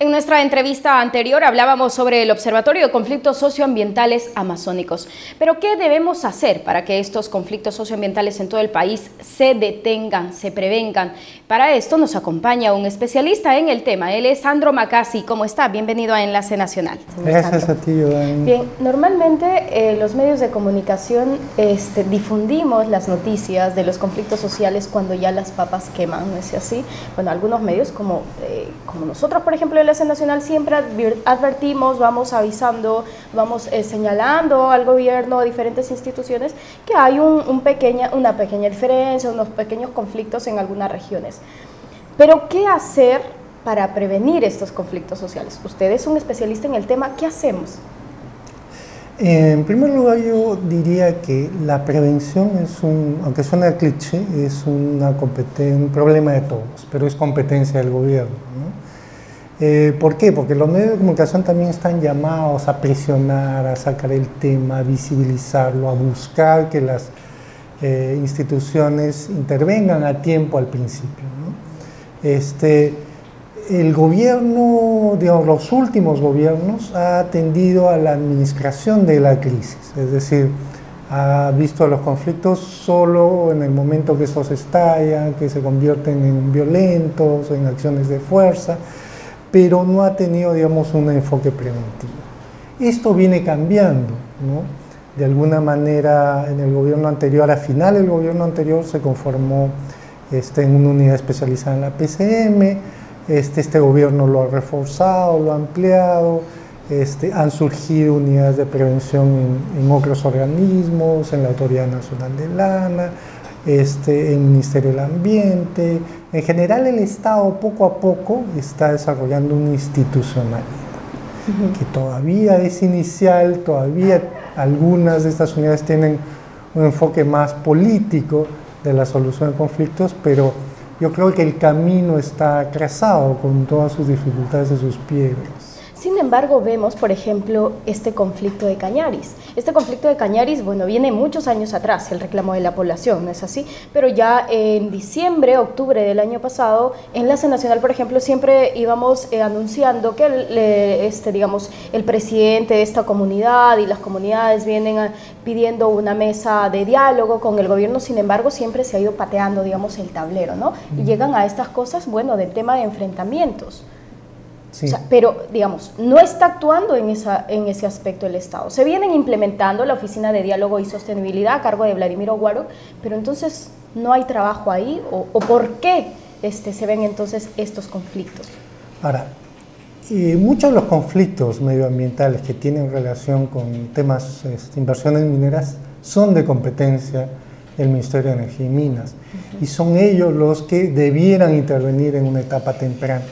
En nuestra entrevista anterior hablábamos sobre el Observatorio de Conflictos Socioambientales Amazónicos. Pero, ¿qué debemos hacer para que estos conflictos socioambientales en todo el país se detengan, se prevengan? Para esto nos acompaña un especialista en el tema. Él es Sandro Macasi. ¿Cómo está? Bienvenido a Enlace Nacional. Gracias a ti, Dani. Bien, normalmente los medios de comunicación difundimos las noticias de los conflictos sociales cuando ya las papas queman, ¿no es así? Bueno, algunos medios como nosotros, por ejemplo, Enlace Nacional, siempre advertimos, vamos avisando, vamos señalando al gobierno, a diferentes instituciones, que hay una pequeña diferencia, unos pequeños conflictos en algunas regiones. Pero, ¿qué hacer para prevenir estos conflictos sociales? Usted es un especialista en el tema, ¿qué hacemos? En primer lugar, yo diría que la prevención aunque suena cliché, es un problema de todos, pero es competencia del gobierno, ¿no? ¿Por qué? Porque los medios de comunicación también están llamados a presionar, a sacar el tema, a visibilizarlo, a buscar que las instituciones intervengan a tiempo al principio, ¿no? El gobierno, digamos, los últimos gobiernos ha atendido a la administración de la crisis, es decir, ha visto los conflictos solo en el momento que estos estallan, que se convierten en violentos, en acciones de fuerza, pero no ha tenido, digamos, un enfoque preventivo. Esto viene cambiando, ¿no? De alguna manera, en el gobierno anterior, al final del gobierno anterior, se conformó en una unidad especializada en la PCM. Este gobierno lo ha reforzado, lo ha ampliado, han surgido unidades de prevención en otros organismos, en la Autoridad Nacional del ANA, en el Ministerio del Ambiente. En general, el Estado poco a poco está desarrollando una institucionalidad que todavía es inicial, todavía algunas de estas unidades tienen un enfoque más político de la solución de conflictos, pero yo creo que el camino está trazado con todas sus dificultades y sus piedras. Sin embargo, vemos, por ejemplo, este conflicto de Cañaris. Este conflicto de Cañaris, bueno, viene muchos años atrás, el reclamo de la población, ¿no es así? Pero ya en diciembre, octubre del año pasado, Enlace Nacional, por ejemplo, siempre íbamos anunciando que el presidente de esta comunidad y las comunidades vienen pidiendo una mesa de diálogo con el gobierno. Sin embargo, siempre se ha ido pateando, digamos, el tablero, ¿no? Y llegan a estas cosas, bueno, del tema de enfrentamientos. Sí. O sea, pero, digamos, no está actuando en ese aspecto el Estado. Se vienen implementando la Oficina de Diálogo y Sostenibilidad a cargo de Vladimir Oguaro, pero entonces no hay trabajo ahí, o ¿por qué se ven entonces estos conflictos? Ahora, muchos de los conflictos medioambientales que tienen relación con temas de inversiones mineras son de competencia del Ministerio de Energía y Minas, y son ellos los que debieran intervenir en una etapa temprana.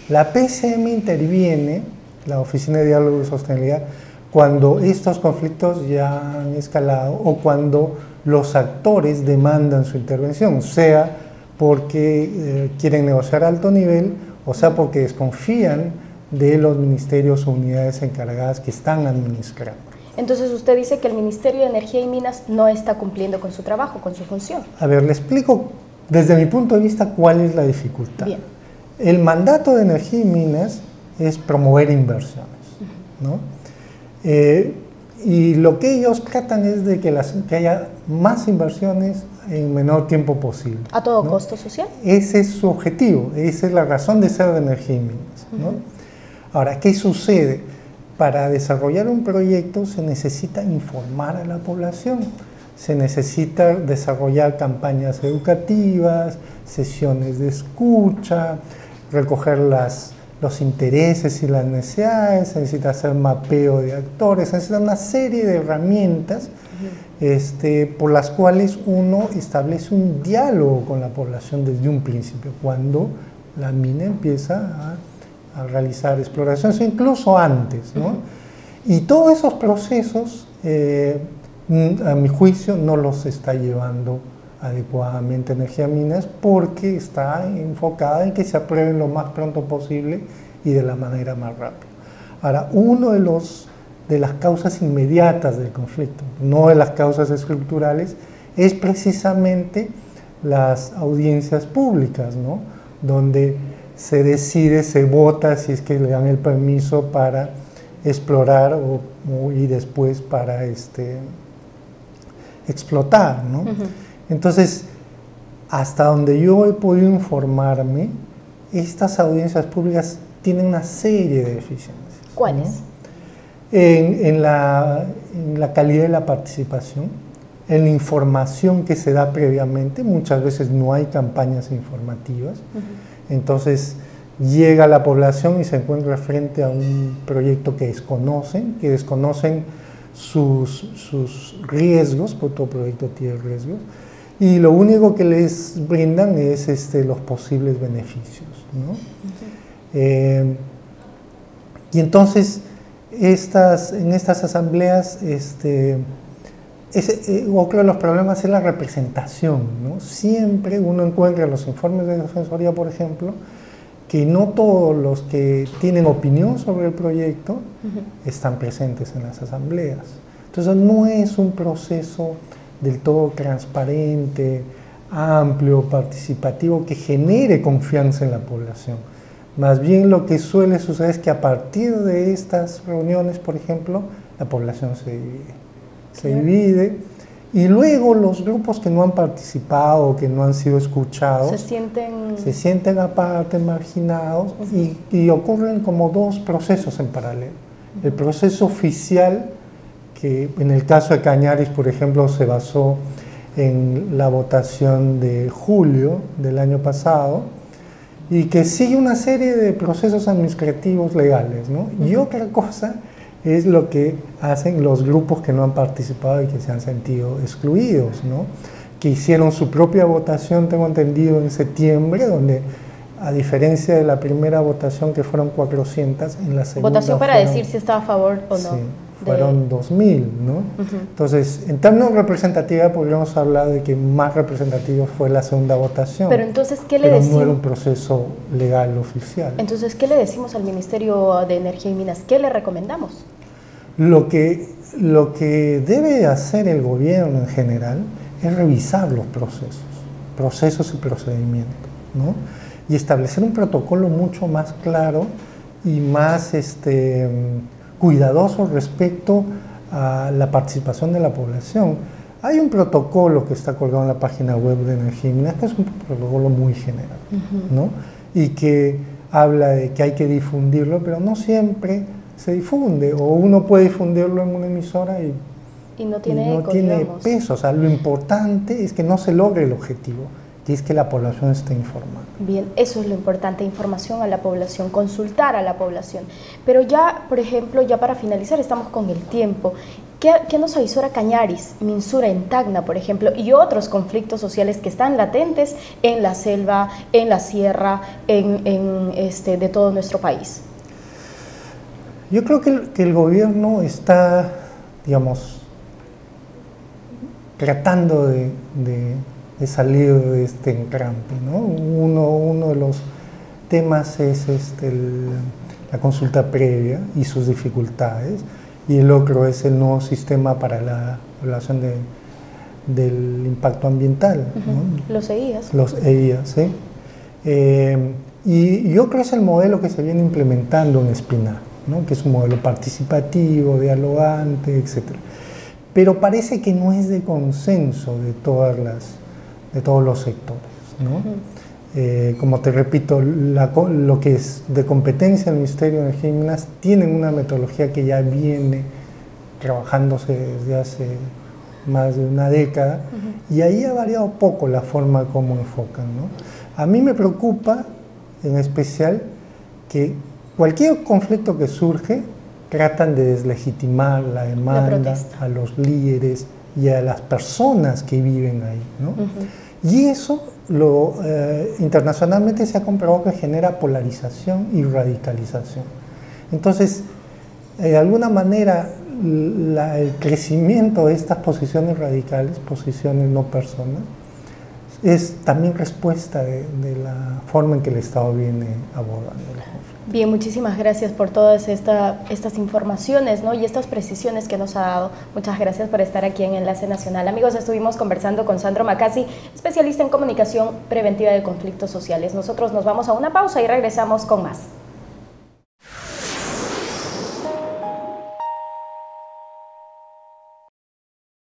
La PCM interviene, la Oficina de Diálogo y Sostenibilidad, cuando estos conflictos ya han escalado o cuando los actores demandan su intervención, sea porque quieren negociar a alto nivel, o sea porque desconfían de los ministerios o unidades encargadas que están administrando. Entonces usted dice que el Ministerio de Energía y Minas no está cumpliendo con su trabajo, con su función. A ver, le explico desde mi punto de vista cuál es la dificultad. Bien. El mandato de Energía y Minas es promover inversiones, ¿no? Y lo que ellos tratan es de que haya más inversiones en menor tiempo posible. ¿A todo costo social? Ese es su objetivo, esa es la razón de ser de Energía y Minas, ¿no? Ahora, ¿qué sucede? Para desarrollar un proyecto se necesita informar a la población, se necesita desarrollar campañas educativas, sesiones de escucha, recoger los intereses y las necesidades, se necesita hacer mapeo de actores, se necesita una serie de herramientas por las cuales uno establece un diálogo con la población desde un principio, cuando la mina empieza a realizar exploraciones, incluso antes, ¿no? Y todos esos procesos, a mi juicio, no los está llevando adecuadamente Energía Minas porque está enfocada en que se aprueben lo más pronto posible y de la manera más rápida. Ahora, de las causas inmediatas del conflicto, no de las causas estructurales, es precisamente las audiencias públicas, ¿no? Donde se decide, se vota si es que le dan el permiso para explorar y después para explotar, ¿no? Entonces, hasta donde yo he podido informarme, estas audiencias públicas tienen una serie de deficiencias. ¿Cuáles? ¿No? En la calidad de la participación, en la información que se da previamente. Muchas veces no hay campañas informativas. Entonces llega la población y se encuentra frente a un proyecto que desconocen sus riesgos, porque todo proyecto tiene riesgos, y lo único que les brindan es los posibles beneficios, ¿no? Y entonces en estas asambleas otro de los problemas es la representación, ¿no? Siempre uno encuentra en los informes de Defensoría, por ejemplo, que no todos los que tienen opinión sobre el proyecto están presentes en las asambleas. Entonces no es un proceso del todo transparente, amplio, participativo, que genere confianza en la población. Más bien lo que suele suceder es que a partir de estas reuniones, por ejemplo, la población se divide, y luego los grupos que no han participado, que no han sido escuchados, se sienten aparte, marginados, y ocurren como dos procesos en paralelo. El proceso oficial, que en el caso de Cañaris, por ejemplo, se basó en la votación de julio del año pasado, y que sigue una serie de procesos administrativos legales, ¿no? Y otra cosa es lo que hacen los grupos que no han participado y que se han sentido excluidos, ¿no? Que hicieron su propia votación, tengo entendido, en septiembre, donde, a diferencia de la primera votación, que fueron 400, en la segunda votación para decir si estaba a favor o no. Sí, fueron 2000, ¿no? Entonces, en términos de representatividad, podríamos hablar de que más representativo fue la segunda votación. Pero entonces, ¿qué le decimos? No era un proceso legal oficial. Entonces, ¿qué le decimos al Ministerio de Energía y Minas? ¿Qué le recomendamos? Lo que debe hacer el gobierno en general es revisar los procesos y procedimientos, ¿no? Y establecer un protocolo mucho más claro y más cuidadoso respecto a la participación de la población. Hay un protocolo que está colgado en la página web de Energía y Minas, que es un protocolo muy general, ¿no? Y que habla de que hay que difundirlo, pero no siempre se difunde, o uno puede difundirlo en una emisora y no tiene peso. O sea, lo importante es que no se logre el objetivo, que es que la población esté informada. Bien, eso es lo importante, información a la población, consultar a la población. Pero ya, por ejemplo, ya para finalizar, estamos con el tiempo. ¿Qué nos avisora Cañaris, Minsura en Tacna, por ejemplo, y otros conflictos sociales que están latentes en la selva, en la sierra, de todo nuestro país? Yo creo que el gobierno está, digamos, tratando de salir de este encrampe, ¿no? Uno de los temas es la consulta previa y sus dificultades, y el otro es el nuevo sistema para la evaluación del impacto ambiental, ¿no? Los EIAs. Los EIAs, ¿sí? Y yo creo que es el modelo que se viene implementando en Espinar, ¿no? Que es un modelo participativo, dialogante, etc. Pero parece que no es de consenso de todos los sectores, ¿no? Como te repito, lo que es de competencia del Ministerio de Energía y Minas tiene una metodología que ya viene trabajándose desde hace más de una década, y ahí ha variado poco la forma como enfocan, ¿no? A mí me preocupa en especial que cualquier conflicto que surge tratan de deslegitimar la demanda, a los líderes y a las personas que viven ahí, ¿no? Y eso internacionalmente se ha comprobado que genera polarización y radicalización. Entonces, de alguna manera, el crecimiento de estas posiciones radicales, posiciones no personas, es también respuesta de la forma en que el Estado viene abordando los conflictos. Bien, muchísimas gracias por todas estas informaciones, ¿no? Y estas precisiones que nos ha dado. Muchas gracias por estar aquí en Enlace Nacional. Amigos, estuvimos conversando con Sandro Macasi, especialista en comunicación preventiva de conflictos sociales. Nosotros nos vamos a una pausa y regresamos con más.